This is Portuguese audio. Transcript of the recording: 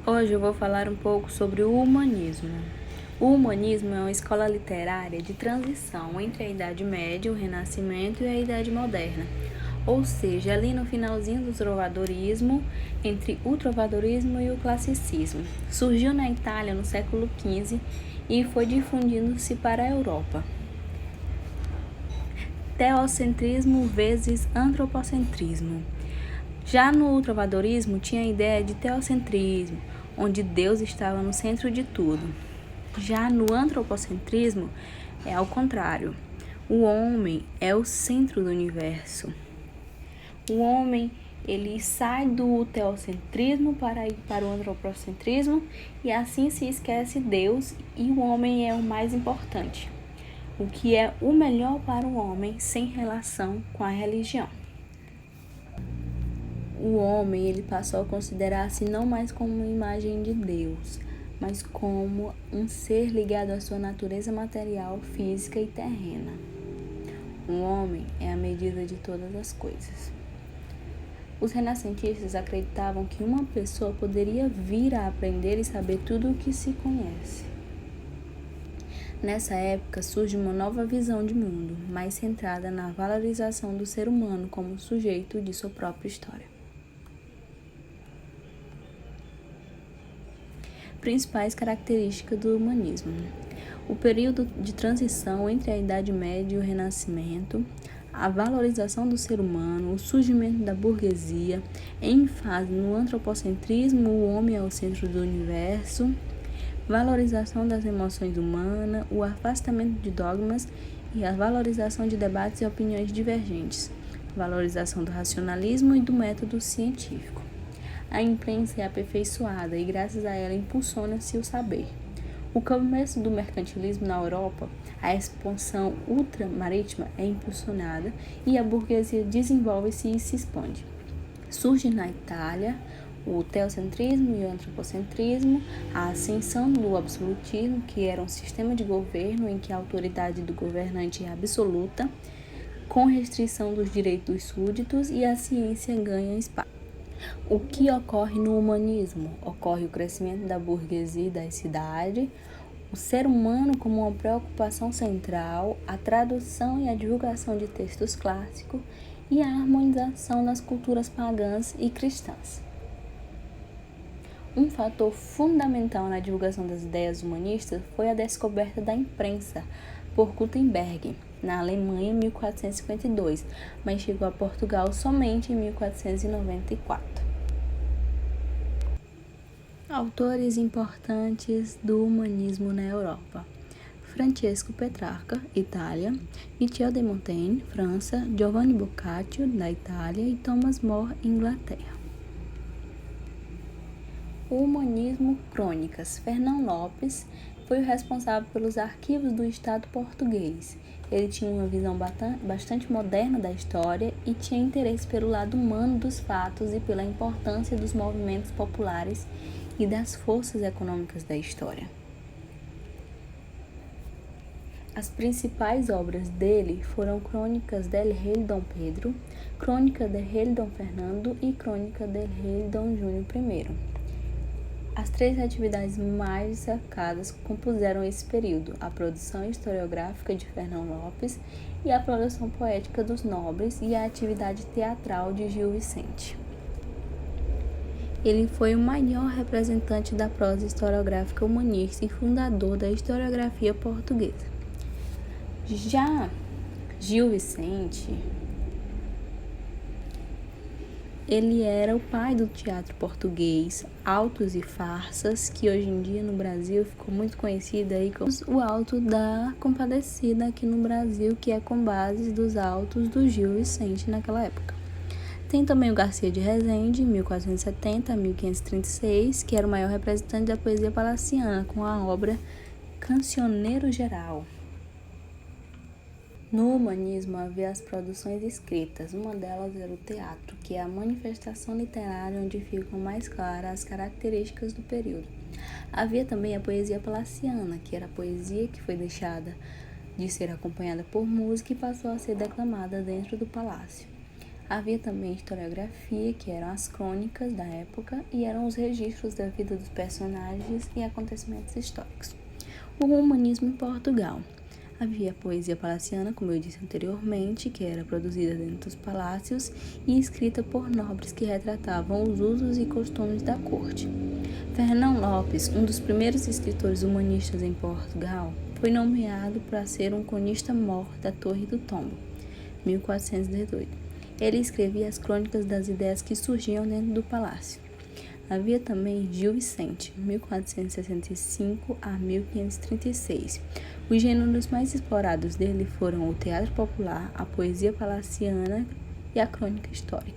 Hoje eu vou falar um pouco sobre o humanismo. O humanismo é uma escola literária de transição entre a Idade Média, o Renascimento e a Idade Moderna, ou seja, ali no finalzinho do trovadorismo, entre o trovadorismo e o classicismo. Surgiu na Itália no século XV e foi difundindo-se para a Europa. Teocentrismo vezes antropocentrismo. Já no trovadorismo tinha a ideia de teocentrismo, onde Deus estava no centro de tudo. Já no antropocentrismo é ao contrário. O homem é o centro do universo. O homem, ele sai do teocentrismo para ir para o antropocentrismo e assim se esquece Deus e o homem é o mais importante. O que é o melhor para o homem sem relação com a religião. O homem ele passou a considerar-se não mais como uma imagem de Deus, mas como um ser ligado à sua natureza material, física e terrena. O homem é a medida de todas as coisas. Os renascentistas acreditavam que uma pessoa poderia vir a aprender e saber tudo o que se conhece. Nessa época surge uma nova visão de mundo, mais centrada na valorização do ser humano como sujeito de sua própria história. Principais características do humanismo: o período de transição entre a Idade Média e o Renascimento, a valorização do ser humano, o surgimento da burguesia, ênfase no antropocentrismo, o homem é o centro do universo, valorização das emoções humanas, o afastamento de dogmas e a valorização de debates e opiniões divergentes, valorização do racionalismo e do método científico. A imprensa é aperfeiçoada e graças a ela impulsiona-se o saber. O começo do mercantilismo na Europa, a expansão ultramarítima é impulsionada e a burguesia desenvolve-se e se expande. Surge na Itália o teocentrismo e o antropocentrismo, a ascensão do absolutismo, que era um sistema de governo em que a autoridade do governante é absoluta, com restrição dos direitos dos súditos, e a ciência ganha espaço. O que ocorre no humanismo? Ocorre o crescimento da burguesia e da cidade, o ser humano como uma preocupação central, a tradução e a divulgação de textos clássicos e a harmonização das culturas pagãs e cristãs. Um fator fundamental na divulgação das ideias humanistas foi a descoberta da imprensa por Gutenberg, na Alemanha em 1452, mas chegou a Portugal somente em 1494. Autores importantes do humanismo na Europa: Francesco Petrarca, Itália; Michel de Montaigne, França; Giovanni Boccaccio, da Itália; e Thomas More, Inglaterra. O humanismo crônicas. Fernão Lopes foi o responsável pelos arquivos do Estado português. Ele tinha uma visão bastante moderna da história e tinha interesse pelo lado humano dos fatos e pela importância dos movimentos populares e das forças econômicas da história. As principais obras dele foram Crônicas del Rei Dom Pedro, Crônica del Rei Dom Fernando e Crônica del Rei Dom Júnior I. As três atividades mais destacadas compuseram esse período: a produção historiográfica de Fernão Lopes e a produção poética dos nobres e a atividade teatral de Gil Vicente. Ele foi o maior representante da prosa historiográfica humanista e fundador da historiografia portuguesa. Já Gil Vicente, ele era o pai do teatro português, Autos e Farsas, que hoje em dia no Brasil ficou muito conhecido aí como o Auto da Compadecida aqui no Brasil, que é com base dos autos do Gil Vicente naquela época. Tem também o Garcia de Rezende, 1470 a 1536, que era o maior representante da poesia palaciana, com a obra Cancioneiro Geral. No humanismo havia as produções escritas, uma delas era o teatro, que é a manifestação literária onde ficam mais claras as características do período. Havia também a poesia palaciana, que era a poesia que foi deixada de ser acompanhada por música e passou a ser declamada dentro do palácio. Havia também historiografia, que eram as crônicas da época e eram os registros da vida dos personagens e acontecimentos históricos. O humanismo em Portugal. Havia a poesia palaciana, como eu disse anteriormente, que era produzida dentro dos palácios e escrita por nobres que retratavam os usos e costumes da corte. Fernão Lopes, um dos primeiros escritores humanistas em Portugal, foi nomeado para ser um cronista-mor da Torre do Tombo, 1418. Ele escrevia as crônicas das ideias que surgiam dentro do palácio. Havia também Gil Vicente, 1465 a 1536. Os gêneros mais explorados dele foram o teatro popular, a poesia palaciana e a crônica histórica.